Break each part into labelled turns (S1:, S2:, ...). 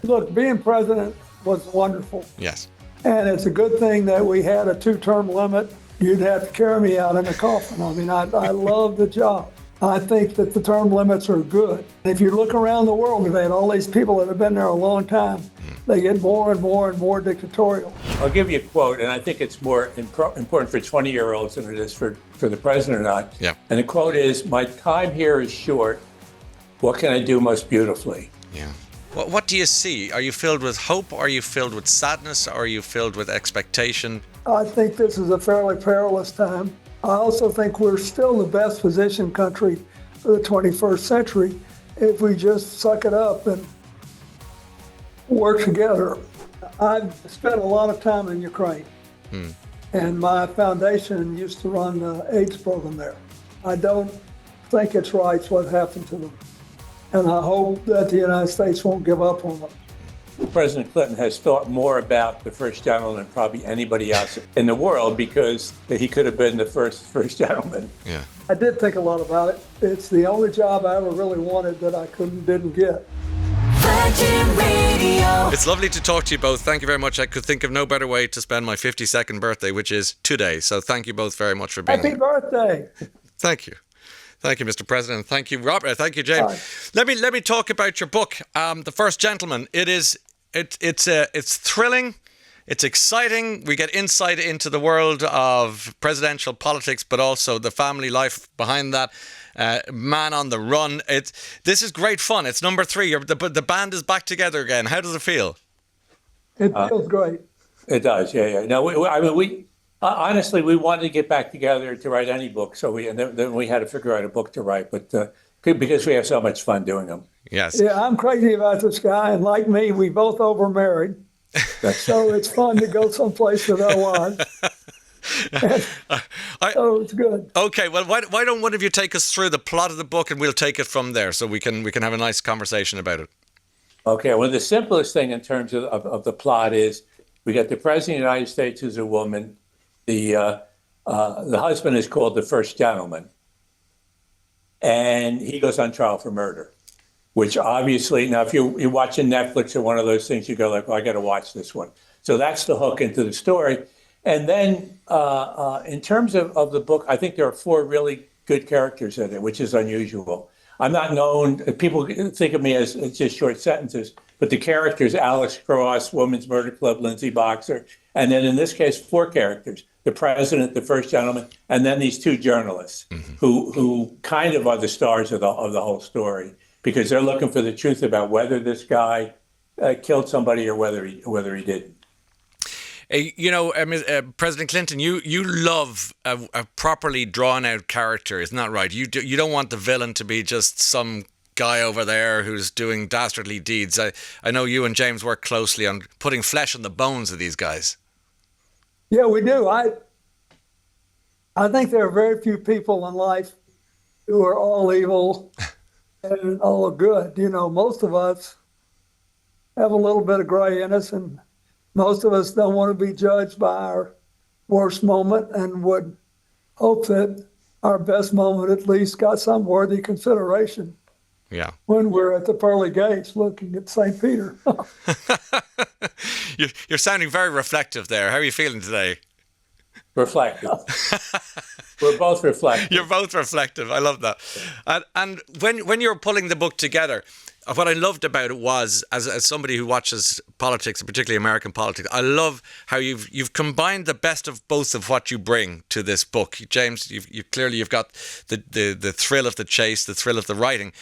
S1: Look, being president was wonderful.
S2: Yes.
S1: And it's a good thing that we had a 2-term limit. You'd have to carry me out in a coffin. I mean, I love the job. I think that the term limits are good. If you look around the world today at all these people that have been there a long time, they get more and more and more dictatorial.
S3: I'll give you a quote, and I think it's more important for 20-year-olds than it is for the president or not.
S2: Yeah.
S3: And the quote is, "My time here is short. What can I do most beautifully?"
S2: Yeah. What do you see? Are you filled with hope? Are you filled with sadness? Are you filled with expectation?
S1: I think this is a fairly perilous time. I also think we're still the best positioned country for the 21st century if we just suck it up and work together. I've spent a lot of time in Ukraine, and my foundation used to run the AIDS program there. I don't think it's right what happened to them, and I hope that the United States won't give up on them.
S3: President Clinton has thought more about the first gentleman than probably anybody else in the world, because he could have been the first gentleman.
S2: Yeah.
S1: I did think a lot about it. It's the only job I ever really wanted that I didn't get.
S4: Virgin Radio.
S2: It's lovely to talk to you both. Thank you very much. I could think of no better way to spend my 52nd birthday, which is today. So thank you both very much for being
S1: Happy
S2: here.
S1: birthday.
S2: Thank you. Thank you, Mr. President. Thank you, Robert. Thank you, James.
S1: Bye.
S2: Let me talk about your book, The First Gentleman. It's thrilling. It's exciting. We get insight into the world of presidential politics, but also the family life behind that. Man on the run. This is great fun. It's number 3. The band is back together again. How does it feel?
S1: It feels great.
S3: It does, yeah. No, we honestly, we wanted to get back together to write any book, then we had to figure out a book to write, but because we have so much fun doing them.
S2: Yes.
S1: Yeah, I'm crazy about this guy, and like me, we both overmarried. So it's fun to go someplace with our wives. So it's good.
S2: Okay, well, why don't one of you take us through the plot of the book, and we'll take it from there, so we can have a nice conversation about it.
S3: Okay, well, the simplest thing in terms of the plot is we got the president of the United States, who's a woman. The husband is called the first gentleman, and he goes on trial for murder, which obviously, now if you're watching Netflix or one of those things, you go like, well, I got to watch this one. So that's the hook into the story. And then in terms of the book, I think there are 4 really good characters in it, which is unusual. I'm not known, people think of me as just short sentences, but the characters, Alex Cross, Women's Murder Club, Lindsay Boxer, and then in this case, 4 characters, the president, the first gentleman, and then these 2 journalists who kind of are the stars of the whole story, because they're looking for the truth about whether this guy killed somebody or whether he didn't.
S2: President Clinton, you love a properly drawn out character, isn't that right? You don't want the villain to be just some guy over there who's doing dastardly deeds. I know you and James work closely on putting flesh on the bones of these guys.
S1: Yeah, we do. I think there are very few people in life who are all evil and all good. Most of us have a little bit of gray in us, and most of us don't want to be judged by our worst moment and would hope that our best moment at least got some worthy consideration.
S2: Yeah.
S1: When we're at the pearly gates looking at St. Peter.
S2: You're sounding very reflective there. How are you feeling today?
S3: Reflective. We're both reflective.
S2: You're both reflective. I love that. And when you're pulling the book together, what I loved about it was, as somebody who watches politics, and particularly American politics, I love how you've combined the best of both of what you bring to this book. James, you've got the thrill of the chase, the thrill of the writing.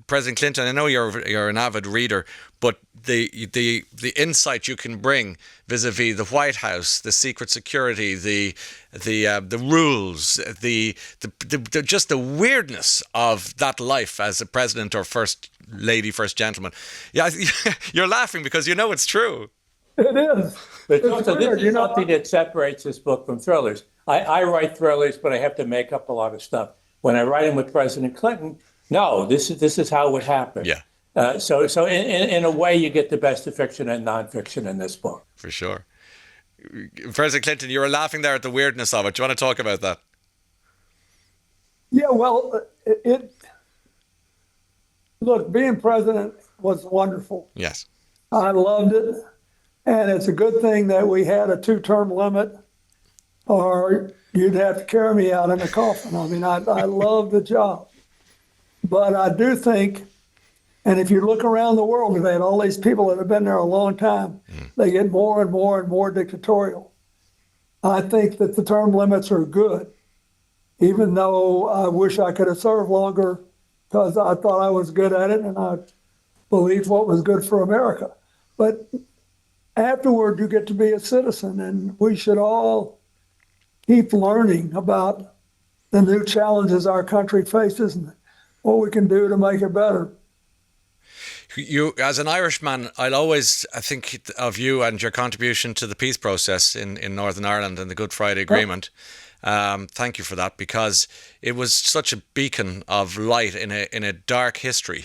S2: President Clinton, I know you're an avid reader, but the insight you can bring vis-a-vis the White House, the secret security, the rules, the just the weirdness of that life as a president or first lady, first gentleman. Yeah, you're laughing because you know it's true.
S1: It is.
S3: But also, this is something that separates this book from thrillers. I write thrillers, but I have to make up a lot of stuff. When I write them with President Clinton, no, this is how it would happen.
S2: Yeah.
S3: So in a way, you get the best of fiction and nonfiction in this book.
S2: For sure. President Clinton, you were laughing there at the weirdness of it. Do you want to talk about that?
S1: Yeah, well, look, being president was wonderful.
S2: Yes.
S1: I loved it. And it's a good thing that we had a 2-term limit, or you'd have to carry me out in a coffin. I mean, I love the job. But I do think, and if you look around the world today, and all these people that have been there a long time, they get more and more and more dictatorial. I think that the term limits are good, even though I wish I could have served longer because I thought I was good at it and I believed what was good for America. But afterward, you get to be a citizen, and we should all keep learning about the new challenges our country faces and what we can do to make it better.
S2: You, as an Irishman, I think of you and your contribution to the peace process in Northern Ireland and the Good Friday Agreement. Thank you for that, because it was such a beacon of light in a dark history.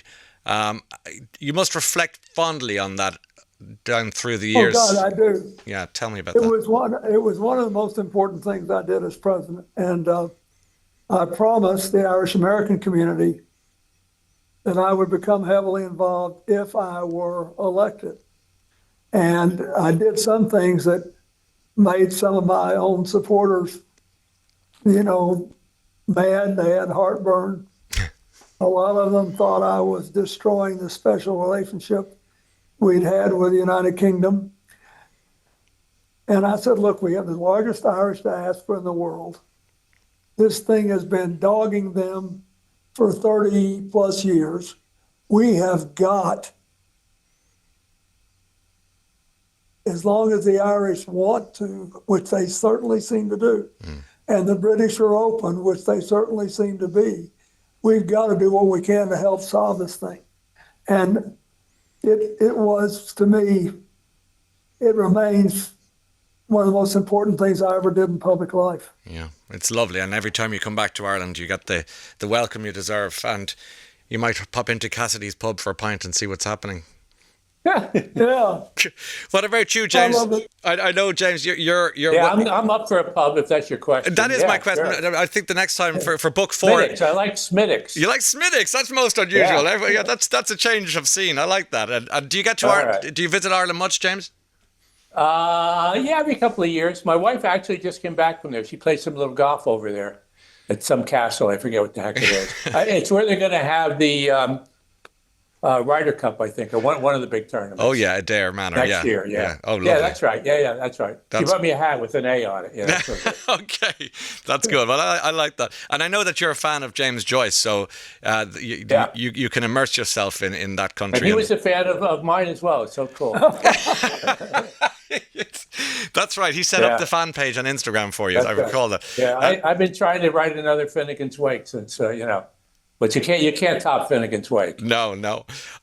S2: You must reflect fondly on that down through the years.
S1: Oh God, I do.
S2: Yeah, tell me about
S1: It
S2: that.
S1: was one of the most important things I did as president, and I promised the Irish American community that I would become heavily involved if I were elected. And I did some things that made some of my own supporters, mad. They had heartburn. A lot of them thought I was destroying the special relationship we'd had with the United Kingdom. And I said, look, we have the largest Irish diaspora in the world. This thing has been dogging them for 30 plus years. We have got, as long as the Irish want to, which they certainly seem to do, and the British are open, which they certainly seem to be, we've got to do what we can to help solve this thing. And it was, to me, it remains one of the most important things I ever did in public life.
S2: Yeah, it's lovely. And every time you come back to Ireland, you get the welcome you deserve. And you might pop into Cassidy's pub for a pint and see what's happening.
S1: Yeah.
S2: What about you, James?
S1: I love it.
S2: I know, James, you're
S3: Yeah, I'm up for a pub if that's your question.
S2: that is
S3: Yeah,
S2: my question.
S3: sure.
S2: I think the next time for book 4.
S3: Smittix. I like Smittix.
S2: You like Smittix? That's most unusual.
S3: Yeah.
S2: Yeah, that's a change of scene. I like that. And do you get to
S3: All
S2: Ireland?
S3: right.
S2: Do you visit Ireland much, James?
S3: Yeah, every couple of years. My wife actually just came back from there. She played some little golf over there at some castle. I forget what the heck it is. It's where they're going to have the Ryder Cup, I think, or one of the big tournaments.
S2: Oh yeah, Adair Manor.
S3: Next year, yeah.
S2: Oh, lovely.
S3: Yeah, that's right. Yeah, that's right. She
S2: That's-
S3: brought me a hat with an A on it. Yeah, that's what it is.
S2: Okay, that's good. Well, I like that, and I know that you're a fan of James Joyce, so you can immerse yourself in that country.
S3: And he was a fan of mine as well. It's so cool.
S2: That's right. He set up
S3: Yeah.
S2: the fan page on Instagram for you. I
S3: That's right.
S2: recall that.
S3: Yeah, I've been trying to write another Finnegan's Wake since but you can't top Finnegan's Wake.
S2: No.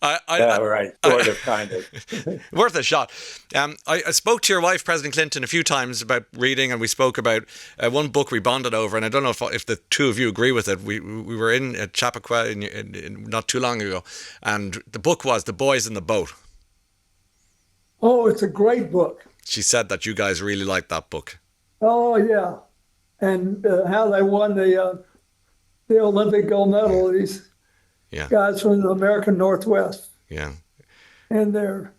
S3: Yeah, right. Sort of, kind of.
S2: Worth a shot. I spoke to your wife, President Clinton, a few times about reading, and we spoke about one book we bonded over, and I don't know if the two of you agree with it. We were in Chappaqua not too long ago, and the book was The Boys in the Boat.
S1: Oh, it's a great book.
S2: She said that you guys really liked that book.
S1: Oh, yeah. And how they won the Olympic gold medal, these
S2: Yeah.
S1: guys from the American Northwest,
S2: Yeah.
S1: and they're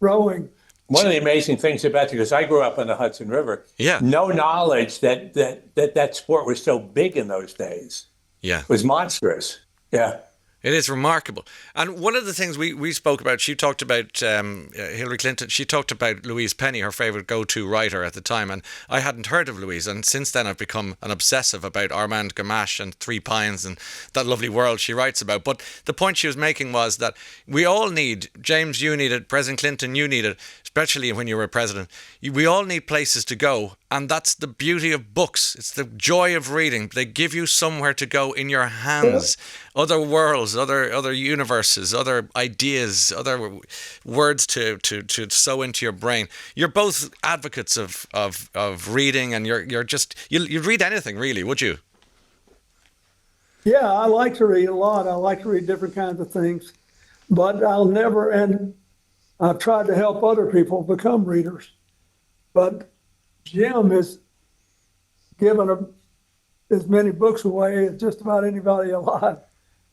S1: rowing.
S3: One of the amazing things about it, because I grew up on the Hudson River,
S2: Yeah.
S3: no knowledge that sport was so big in those days.
S2: Yeah.
S3: It was monstrous. Yeah.
S2: It is remarkable. And one of the things we spoke about, she talked about Hillary Clinton, she talked about Louise Penny, her favourite go-to writer at the time, and I hadn't heard of Louise, and since then I've become an obsessive about Armand Gamache and Three Pines and that lovely world she writes about. But the point she was making was that we all need, James, you need it, President Clinton, you need it, especially when you were president, we all need places to go, and that's the beauty of books. It's the joy of reading. They give you somewhere to go in your hands, other worlds, other universes, other ideas, other words to sow into your brain. You're both advocates of reading, and you'd read anything really, would you?
S1: Yeah, I like to read a lot. I like to read different kinds of things, but I'll never, and I've tried to help other people become readers, but Jim has given as many books away as just about anybody alive,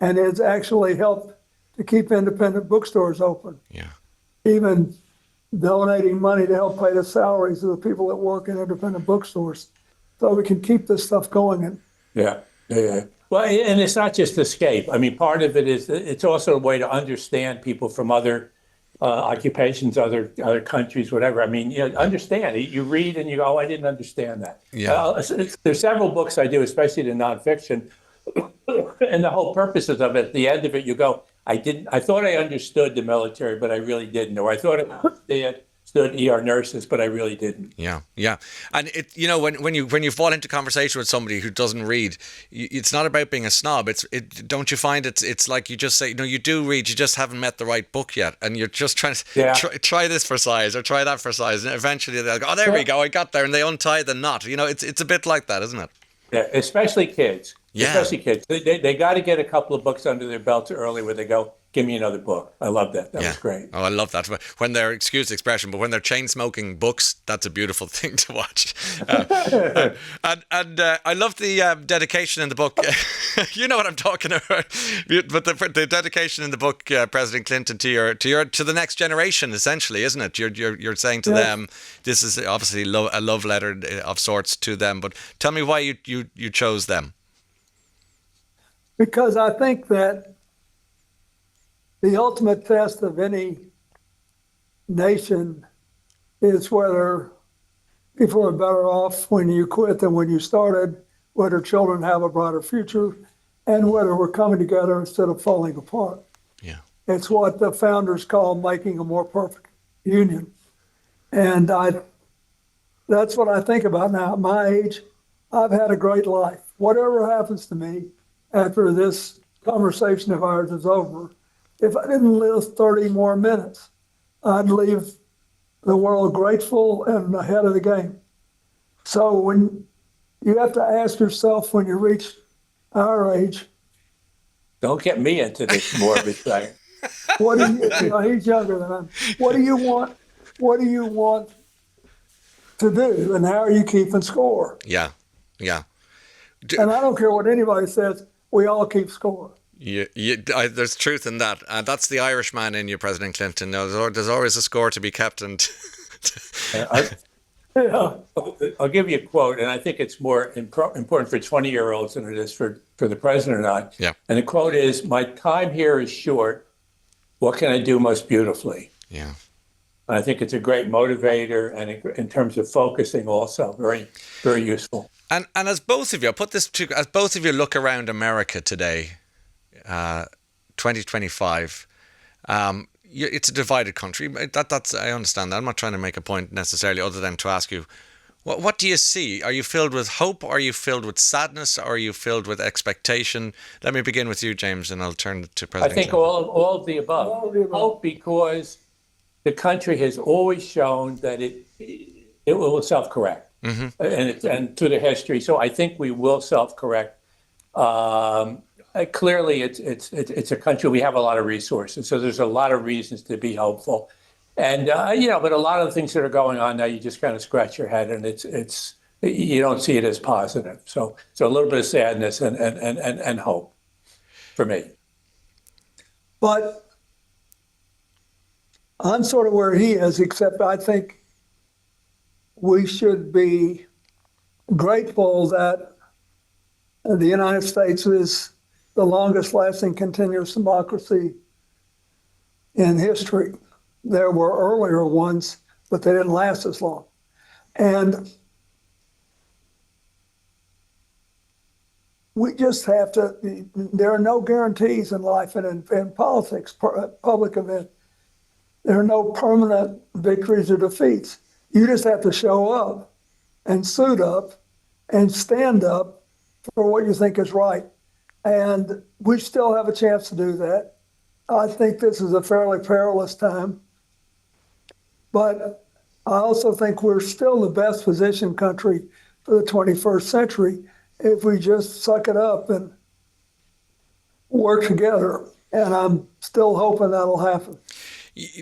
S1: and has actually helped to keep independent bookstores open.
S2: Yeah.
S1: even donating money to help pay the salaries of the people that work in independent bookstores, so we can keep this stuff going. And
S3: Yeah, yeah. Well, and it's not just escape. I mean, part of it is it's also a way to understand people from other occupations, other countries, whatever. I mean, understand. You read and you go, oh, I didn't understand that.
S2: Yeah.
S3: There's several books I do, especially the nonfiction, and the whole purpose of it, at the end of it, you go, I thought I understood the military, but I really didn't. Or I thought I understood ER nurses, but I really didn't.
S2: Yeah, yeah, and when you fall into conversation with somebody who doesn't read, it's not about being a snob. Don't you find it's like you just say, you do read, you just haven't met the right book yet, and you're just trying to try this for size or try that for size, and eventually they'll go, oh, there we go, I got there, and they untie the knot. It's a bit like that, isn't it?
S3: Yeah, especially kids.
S2: Yeah.
S3: Especially kids. They got to get a couple of books under their belts early where they go, give me another book. I love that. That was great.
S2: Oh, I love that. When they're, excuse the expression, but when they're chain smoking books, that's a beautiful thing to watch. And I love the dedication in the book. You know what I'm talking about. But the dedication in the book, President Clinton, to the next generation, essentially, isn't it? You're saying to them, this is obviously a love letter of sorts to them. But tell me why you chose them.
S1: because I think that the ultimate test of any nation is whether people are better off when you quit than when you started, whether children have a brighter future, and whether we're coming together instead of falling apart.
S2: Yeah.
S1: It's what the founders call making a more perfect union. And that's what I think about now. At my age, I've had a great life. Whatever happens to me after this conversation of ours is over, if I didn't live 30 more minutes, I'd leave the world grateful and ahead of the game. So when you have to ask yourself when you reach our age,
S3: don't get me into this morbid thing.
S1: What do he's younger than I'm. What do you want? What do you want to do? And how are you keeping score?
S2: Yeah. Yeah.
S1: And I don't care what anybody says, we all keep score.
S2: There's truth in that. That's the Irishman in you, President Clinton. There's always a score to be kept. And
S3: I'll give you a quote, and I think it's more important for 20-year-olds than it is for the president and I.
S2: Yeah.
S3: And the quote is, "My time here is short. What can I do most beautifully?"
S2: Yeah.
S3: And I think it's a great motivator, and in terms of focusing also, very, very useful.
S2: And as both of you, as both of you look around America today, 2025, it's a divided country. That's I understand that. I'm not trying to make a point necessarily, other than to ask you, what do you see? Are you filled with hope? Are you filled with sadness? Are you filled with expectation? Let me begin with you, James, and I'll turn to President.
S3: I think all of the above. Hope, because the country has always shown that it will self-correct, and through the history. So I think we will self-correct. Clearly, it's a country, we have a lot of resources, so there's a lot of reasons to be hopeful. And but a lot of the things that are going on now, you just kind of scratch your head, and it's you don't see it as positive. So a little bit of sadness and hope for me.
S1: But I'm sort of where he is, except I think we should be grateful that the United States is the longest lasting continuous democracy in history. There were earlier ones, but they didn't last as long. And we just have to, there are no guarantees in life and in politics, public event. There are no permanent victories or defeats. You just have to show up and suit up and stand up for what you think is right. And we still have a chance to do that. I think this is a fairly perilous time. But I also think we're still the best positioned country for the 21st century if we just suck it up and work together. And I'm still hoping that'll happen.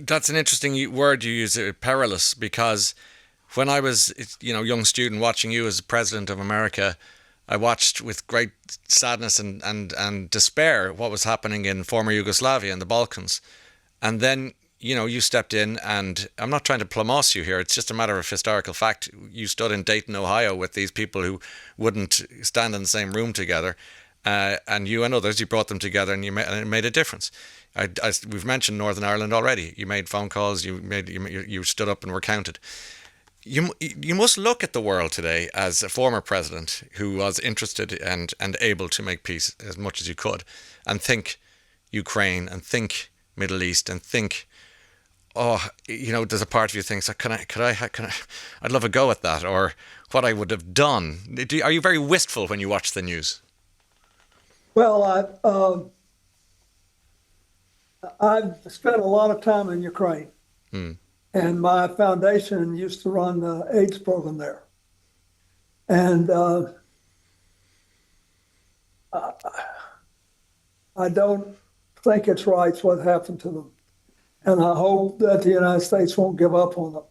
S2: That's an interesting word you use, perilous, because when I was, young student watching you as president of America, I watched with great sadness and despair what was happening in former Yugoslavia and the Balkans. And then you stepped in, and I'm not trying to plumoss you here. It's just a matter of historical fact. You stood in Dayton, Ohio with these people who wouldn't stand in the same room together. And you and others, you brought them together, and and it made a difference. We've mentioned Northern Ireland already. You made phone calls. You stood up and were counted. You must look at the world today as a former president who was interested and able to make peace as much as you could, and think Ukraine and think Middle East and think, there's a part of you thinks, I'd love a go at that, or what I would have done. Are you very wistful when you watch the news?
S1: Well, I've spent a lot of time in Ukraine, and my foundation used to run the AIDS program there. And I don't think it's right what happened to them. And I hope that the United States won't give up on them.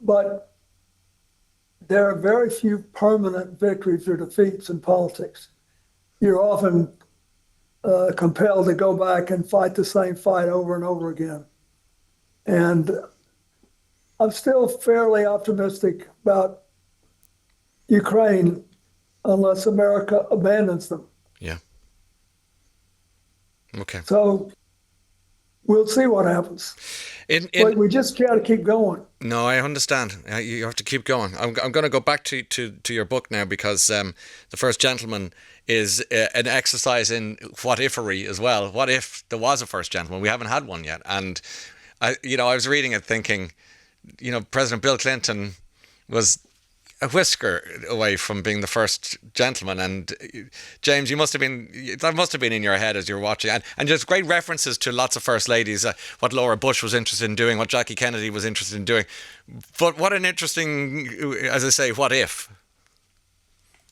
S1: But there are very few permanent victories or defeats in politics. You're often compelled to go back and fight the same fight over and over again. And I'm still fairly optimistic about Ukraine unless America abandons them.
S2: Yeah. Okay.
S1: So we'll see what happens. But we just got to keep going.
S2: No, I understand. You have to keep going. I'm going to go back to your book now, because The First Gentleman is an exercise in what-ifery as well. What if there was a first gentleman? We haven't had one yet. And, I was reading it thinking, President Bill Clinton was a whisker away from being the first gentleman. And James, that must have been in your head as you're watching. And there's great references to lots of first ladies, what Laura Bush was interested in doing, what Jackie Kennedy was interested in doing. But what an interesting, as I say, what if?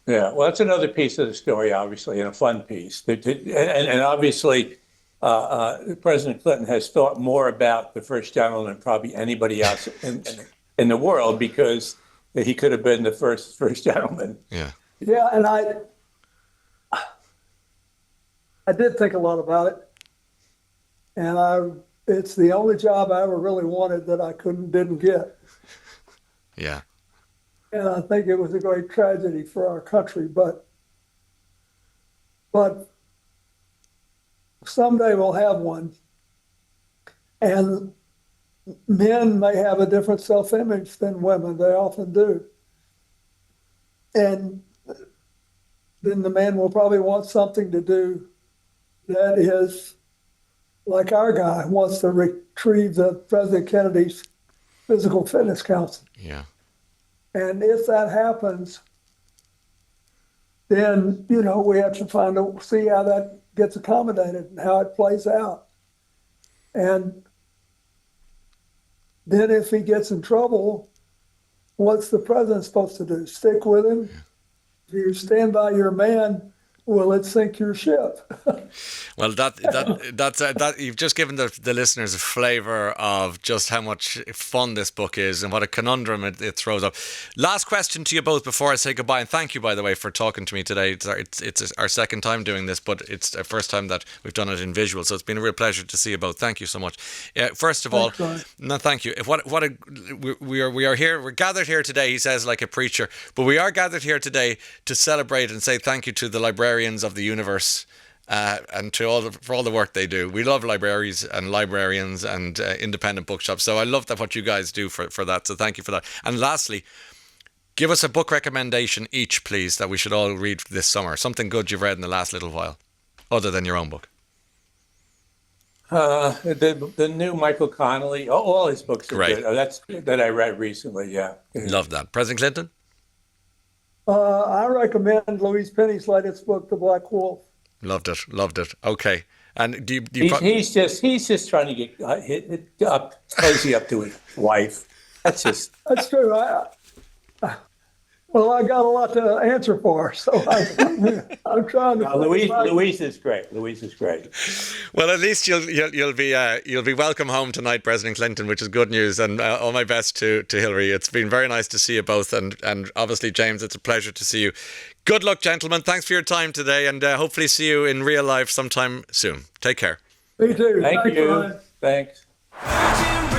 S3: Yeah, well, that's another piece of the story, obviously, and a fun piece. And obviously, President Clinton has thought more about the first gentleman than probably anybody else in the world, because he could have been the first gentleman.
S2: Yeah.
S1: Yeah, and I did think a lot about it, and it's the only job I ever really wanted that I didn't get.
S2: Yeah.
S1: And I think it was a great tragedy for our country, but someday we'll have one. And men may have a different self-image than women. They often do. And then the man will probably want something to do that is like our guy wants to retrieve the President Kennedy's physical fitness counseling.
S2: Yeah.
S1: And if that happens, then, we have to see how that gets accommodated and how it plays out. And then if he gets in trouble, what's the president supposed to do? Stick with him?
S2: Yeah.
S1: If you stand by your man, will it sink your ship?
S2: Well, that's you've just given the listeners a flavour of just how much fun this book is and what a conundrum it throws up. Last question to you both before I say goodbye, and thank you, by the way, for talking to me today. It's our second time doing this, but it's the first time that we've done it in visual, so it's been a real pleasure to see you both. Thank you so much. First of all, thank you. We are here. We're gathered here today. He says like a preacher, but we are gathered here today to celebrate and say thank you to the librarians of the universe. And for all the work they do. We love libraries and librarians and independent bookshops. So I love what you guys do for that. So thank you for that. And lastly, give us a book recommendation each, please, that we should all read this summer. Something good you've read in the last little while, other than your own book.
S3: The new Michael Connolly. All his books are
S2: Great.
S3: good. That's that I read recently. Yeah.
S2: Love that. President Clinton?
S1: I recommend Louise Penny's latest book, The Black Wolf.
S2: Loved it. Okay. And
S3: he's just trying to get cozy up to his wife. That's
S1: true. Well, I got a lot to answer for, so I'm trying to.
S3: Louise is great.
S2: Well, at least you'll be welcome home tonight, President Clinton, which is good news. And all my best to Hillary. It's been very nice to see you both, and obviously, James, it's a pleasure to see you. Good luck, gentlemen. Thanks for your time today, and hopefully see you in real life sometime soon. Take care.
S1: Me too.
S3: Thank you. Thanks.
S4: Virgin